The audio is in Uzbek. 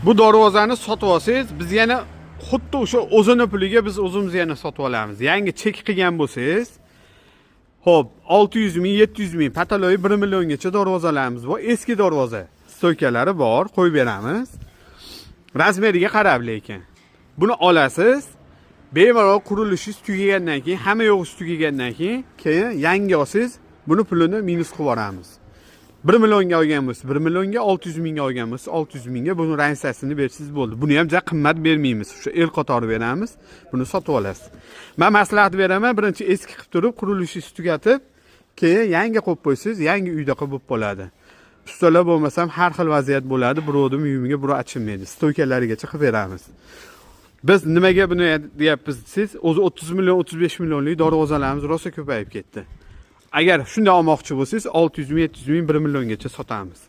Bu darvozani sotib olsangiz, biz yana xuddi o'sha o'zini puliga biz o'zimiz yana sotib olamiz. Yangi chek qilgan bo'lsangiz, xo'p, 600 ming, 700 ming, pataloyi 1 milliongacha darvozalarimiz bor. Eski darvoza. Stoykalari bor, qo'yib beramiz. Razmeriga qarab lekin. Buni olasiz. Bemalol qurilishingiz tugagandan keyin, hamma yo'g'i tugagandan keyin yangi olsangiz, buni pulini minus qilib yuboramiz. 1 millionga olgan bo'lsa, 1 millionga, 600 mingga olgan bo'lsa, 600 mingga buni ransasini bersangiz bo'ldi. Buni ham juda qimmat bermaymiz. O'sha el qatori beramiz. Buni sotib olasiz. Men maslahat beraman, birinchi eski qilib turib, qurilishingiz tugatib, keyin yangi qo'yib qo'ysangiz, yangi uyda qilib bo'ladi. Ustalar bo'lmasam har xil vaziyat bo'ladi. Birovni uyumiga birov achilmaydi. Stoykalarigacha qilib beramiz. Biz nimaga buni deyapmiz siz? O'zi 30 million, 35 millionlik darvozalarimiz rosa ko'payib ketdi. Agar shunday olmoqchi bo'lsangiz, 600 ming, 700 ming, 1 milliongacha sotamiz.